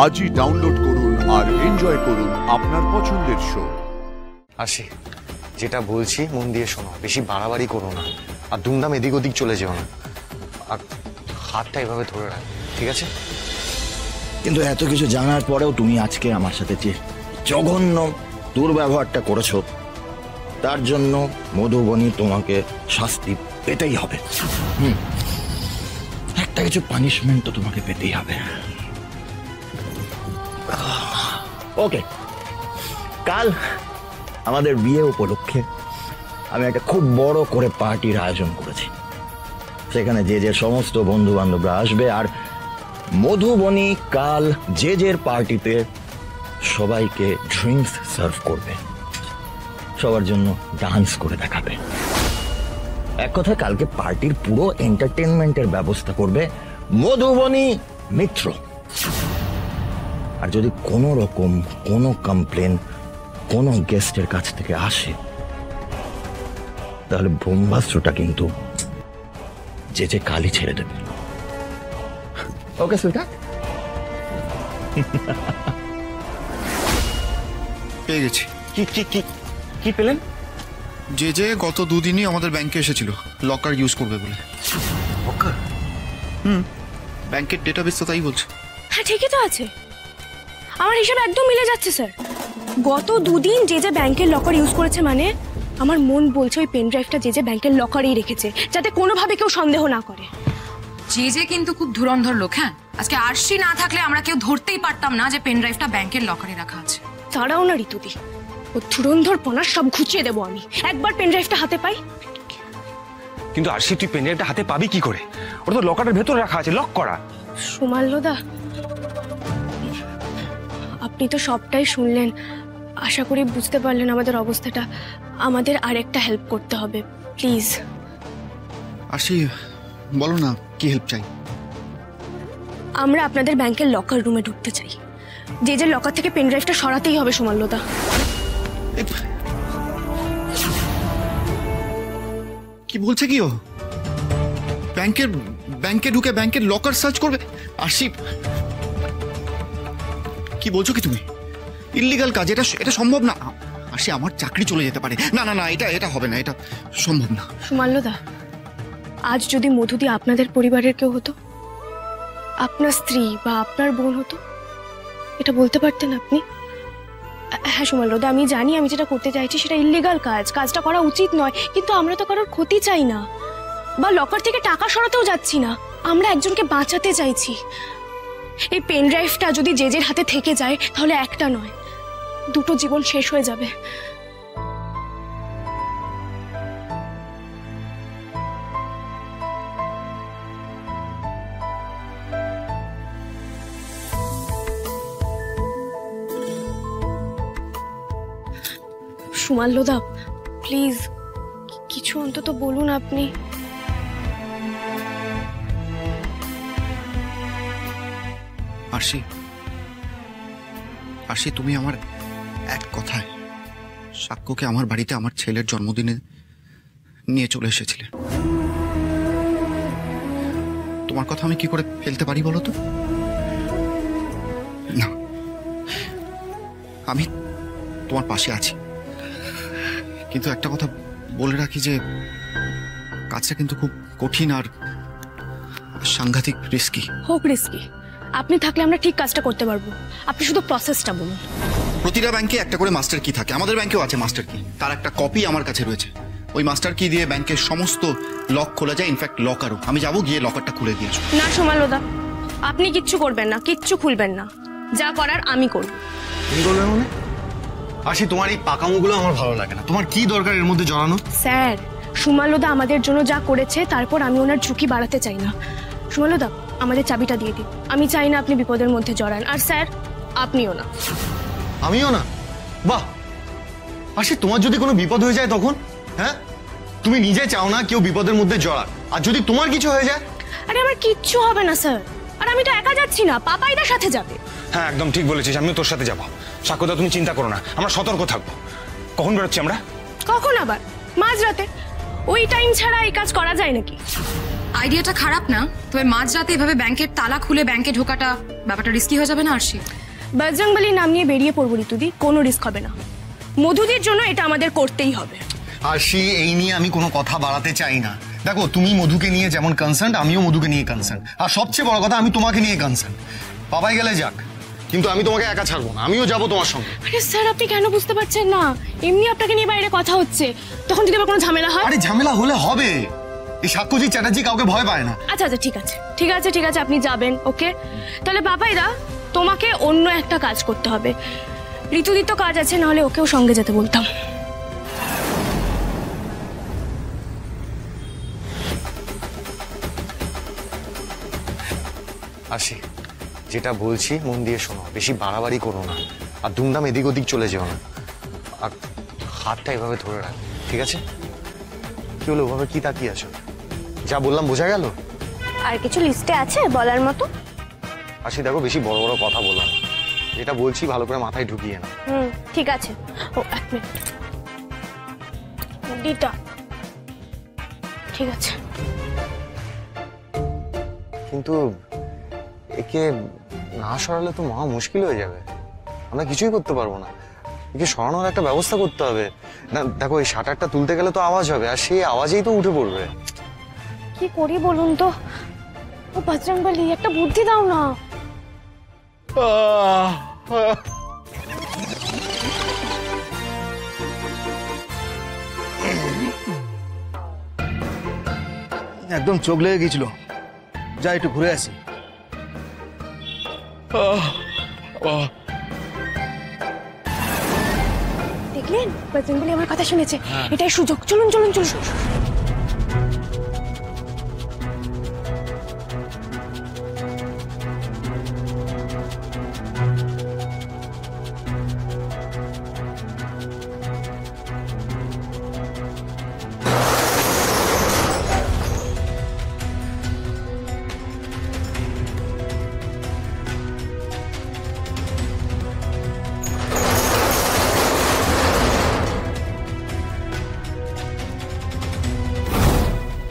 আজই ডাউনলোড করুন আর এনজয় করুন আপনার পছন্দের শো। আসি, যেটা বলছি মন দিয়ে শোনো, বেশি বাড়াবাড়ি করো না, আর দুমদাম এদিক ওদিক চলে যেও না, আর হাতটা এভাবে ধরে রাখ, ঠিক আছে? কিন্তু এত কিছু জানার পরেও তুমি আজকে আমার সাথে যে জঘন্য দুর্ব্যবহারটা করেছো, তার জন্য মধুবনী তোমাকে শাস্তি পেতেই হবে। একটা কিছু পানিশমেন্ট তো তোমাকে পেতেই হবে। ওকে, কাল আমাদের বিয়ে উপলক্ষে আমি একটা খুব বড় করে পার্টির আয়োজন করেছি। সেখানে যে সমস্ত বন্ধু বান্ধবরা আসবে, আর মধুবনী কাল যে পার্টিতে সবাইকে ড্রিঙ্কস সার্ভ করবে, সবার জন্য ডান্স করে দেখাবে। এক কথায় কালকে পার্টির পুরো এন্টারটেনমেন্টের ব্যবস্থা করবে মধুবনী মিত্র। আর যদি কোনো রকম কোনো কমপ্লেন কোনো গেস্টের কাছ থেকে আসে, তাহলে ব্রহ্মাস্ত্রটা কিন্তু যে কালই ছেড়ে দেবে। ওকে সুইটা? পেয়ে গেছি। কি কি কি কি পেলেন? যে গত দুদিনই আমাদের ব্যাংকে এসেছিল লকার ইউজ করবে বলে। লকার? ব্যাংকের ডেটাবেস তো তাই বলছে। হ্যাঁ, ঠিকই তো আছে, আমার হিসাব একদম মিলে যাচ্ছে স্যার। গত দুদিন যে ব্যাংকের লকার ইউজ করেছে, মানে আমার মন বলছে ওই পেন ড্রাইভটা যে ব্যাংকের লকারেই রেখেছে, যাতে কোনোভাবে কেউ সন্দেহ না করে। যে কিন্তু খুব ধুরন্ধর লোক। হ্যাঁ, আজকে আরশি না থাকলে আমরা কেউ ধরতেই পারতাম না যে পেন ড্রাইভটা ব্যাংকের লকারে রাখা আছে। তারাও না ঋতুদি, ও ধুরন্ধর পনা সব ঘুচিয়ে দেবো আমি একবার পেন ড্রাইভটা হাতে পাই। কিন্তু আরশি, তুই পেন ড্রাইভটা হাতে পাবি কি করে? ওটা তো লকারের ভেতর রাখা আছে, লক করা। সুমাল্যদা, আপনি তো সবটাই শুনলেন, আশা করি বুঝতে পারলেন আমাদের অবস্থাটা। আমাদের আর একটা হেল্প করতে হবে, প্লিজ। আসি, বলো না কি হেল্প চাই? আমরা আপনাদের ব্যাংকের লকার রুমে ঢুকতে চাই। যে লকার থেকে পেন ড্রাইভটা সরাতেই হবে সুমাল্যদা। কি বলছে কি ও? ব্যাংকে ঢুকে ব্যাংকের লকার সার্চ করবে? আসি, কি বলছো কি তুমি? ইল্লিগাল কাজ, এটা সম্ভব না। আসি, আমার চাকরি চলে যেতে পারে। না না না, এটা হবে না, এটা সম্ভব না। সুমাল্যদা, আজ যদি মধুদি আপনাদের পরিবারের কেউ হতো, আপনার স্ত্রী বা আপনার বোন হতো, এটা বলতে পারতেন আপনি? হ্যাঁ সুমাল্যদা, আমি জানি আমি যেটা করতে চাইছি সেটা ইল্লিগাল কাজ, কাজটা করা উচিত নয়, কিন্তু আমরা তো কারোর ক্ষতি চাই না, বা লকার থেকে টাকা সরাতেও যাচ্ছি না। আমরা একজনকে বাঁচাতে চাইছি। এই পেন ড্রাইভটা যদি যে হাতে থেকে যায়, তাহলে একটা নয়, দুটো জীবন শেষ হয়ে যাবে। সুমাল্যদা, প্লিজ কিছু অন্তত বলুন আপনি। আসি, তুমি আমার এক কথায় সাক্ষ্যকে আমার বাড়িতে আমার ছেলের জন্মদিনে নিয়ে চলে এসেছিলে। তোমার কথা আমি কি করে ফেলতে পারি বলো তো? না, আমি তোমার পাশে আছি, কিন্তু একটা কথা বলে রাখি যে কাজটা কিন্তু খুব কঠিন আর সাংঘাতিক রিস্কি। হোক রিস্কি, আপনি থাকলে আমরা ঠিক কাজটা করতে পারবো। আপনি শুধু প্রসেসটা বলুন। প্রতিটা ব্যাংকে একটা করে মাস্টার কি থাকে, আমাদের ব্যাংকেও আছে মাস্টার কি। তার একটা কপি আমার কাছে রয়েছে। ওই মাস্টার কি দিয়ে ব্যাংকের সমস্ত লক খোলা যায়, ইনফ্যাক্ট লকারও। আমি যাবো, গিয়ে লকারটা খুলে দিয়ে আসবো। না সুমাল্যদা, আপনি কিচ্ছু করবেন না, কিচ্ছু খুলবেন না, যা করার আমি করব। তুমি করবে মানে? আসি, তোমার এই পাকামোগুলো আমার ভালো লাগে না। তোমার কি দরকার এর মধ্যে জড়ানো? স্যার, সুমাল্যদা আমাদের জন্য যা করেছে, তারপর আমি ওনার ঝুঁকি বাড়াতে চাই না। সুমাল্যদা, আমাদের চাবিটা দিয়ে দিন। আমি চাই না আপনি বিপদের মধ্যে জড়ান। আর স্যার, আপনিও না। আমিও না? বাহ! আসি, তোমার যদি কোনো বিপদ হয়ে যায় তখন? হ্যাঁ, তুমি নিজে চাও না কেউ বিপদের মধ্যে জড়াক, আর যদি তোমার কিছু হয়ে যায়? আরে আমার কিচ্ছু হবে না স্যার, আর আমি তো একা যাচ্ছি না, পাপাইদার সাথে যাবে। হ্যাঁ, একদম ঠিক বলেছিস, আমিও তোর সাথে যাবো। সাক্ষ্যদা, তুমি চিন্তা করো না, আমরা সতর্ক থাকবো। কখন বেরোচ্ছি আমরা? কখন আবার? মাঝরাতে। ওই টাইম ছাড়া এই কাজ করা যায় নাকি? আইডিয়াটা খারাপ না, তবে মাঝরাতে এভাবে ব্যাংকের তালা খুলে ব্যাংকে ঢোকাটা ব্যাপারটা রিস্কি হয়ে যাবে না আরশি? বজরংবলীর নাম নিয়ে বেরিয়ে পড়বো ঋতুদি, কোনো রিস্ক হবে না। মধুদির জন্য এটা আমাদের করতেই হবে। আরশি, এই নিয়ে আমি কোনো কথা বাড়াতে চাই না। দেখো, তুমি মধুকে নিয়ে যেমন কনসার্ন, আমিও মধুকে নিয়ে কনসার্ন। আর সবচেয়ে বড় কথা, আমি তোমাকে নিয়ে কনসার্ন। বাবাই গেলে যাক, কিন্তু আমি তোমাকে একা ছাড়বো না, আমিও যাবো তোমার সঙ্গে। আরে স্যার, আপনি কেন বুঝতে পারছেন না? এমনি আপনাকে নিয়ে বাইরে কথা হচ্ছে, তখন যদি আবার কোনো ঝামেলা হয়। আরে ঝামেলা হলে হবে, এই সাক্ষ্যজিৎ চ্যাটার্জি কাউকে ভয় পায় না। আচ্ছা আচ্ছা, ঠিক আছে ঠিক আছে ঠিক আছে, আপনি যাবেন, ওকে? তাহলে বাবাইদা, তোমাকে অন্য একটা কাজ করতে হবে। ঋতুদির তো কাজ আছে, নাহলে ওকেও সঙ্গে যেতে বলতাম। আরশি, যেটা বলছি মন দিয়ে শোনো, বেশি বাড়াবাড়ি করো না, আর দুমদাম এদিক ওদিক চলে যেও না, আর হাতটা এভাবে ধরে রাখ, ঠিক আছে? কি হলো, ওভাবে কি তাকিয়ে আছো? যা বললাম বোঝা গেল? আর কিছু লিস্টে আছে বলার মতো? আরশি দেখো, বেশি বড় বড় কথা বললাম, যেটা বলছি ভালো করে মাথায় ঢুকিয়ে না। ঠিক আছে। ও, এক মিনিট, ডিটা, ঠিক আছে। কিন্তু একে না সরালে তো মহা মুশকিল হয়ে যাবে, আমরা কিছুই করতে পারবো না। একে সরানোর একটা ব্যবস্থা করতে হবে। না দেখো, এই শাটারটা তুলতে গেলে তো আওয়াজ হবে, আর সেই আওয়াজেই তো উঠে পড়বে। কি করি বলুন তো? ও বজরংবলী, একটা বুদ্ধি দাও না। একদম চোখ লেগে গেছিল, যা একটু ঘুরে আসি। দেখলেন, বজরংবলী আমার কথা শুনেছে। এটাই সুযোগ, চলুন চলুন চলুন।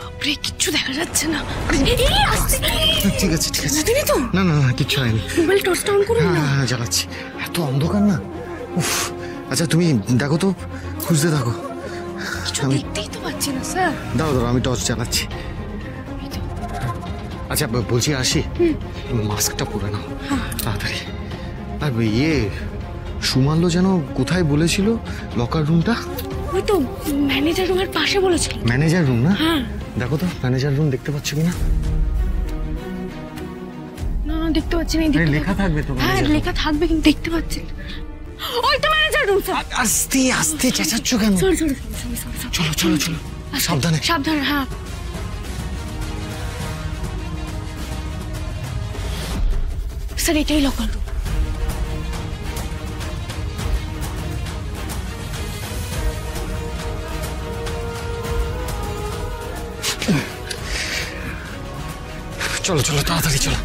বাপরে, কিচ্ছু দেখা যাচ্ছে না। এই আসছে। ঠিক আছে ঠিক আছে, তুমি তো না না না, কিচ্ছু হয়নি। মোবাইল টর্চটা অন করুন না। হ্যাঁ জ্বালাচ্ছি, এত অন্ধকার না। উফ, আচ্ছা তুমি দেখো তো, খুঁজতে থাকো। কিছু আমি দেখতেই তো পাচ্ছি না স্যার। দাঁড়াও দাঁড়াও, আমি টর্চ চালাচ্ছি। আচ্ছা বলছি আসি, মাস্কটা পরে নাও তাড়াতাড়ি। আর ইয়ে, সুমাল্য যেন কোথায় বলেছিল লকার রুমটা? ওই তো ম্যানেজার রুমের পাশে বলেছিল। ম্যানেজার রুম না? হ্যাঁ। দেখো তো ম্যানেজার রুম দেখতে পাচ্ছ কিনা? না দেখতে পাচ্ছি না। আরে লেখা থাকবে তো হ্যাঁ, manager room। লেখা থাকবে কিন্তু দেখতে পাচ্ছি না। ওই তো ম্যানেজার রুম স্যার। আস্তে আস্তে চেঁচাচ্ছ কেন? Sorry sorry. চলো চলো চলো, সাবধানে। সাবধানে, হ্যাঁ। স্যার, এটাই লকার রুম। চলো চলো তাড়াতাড়ি চলো।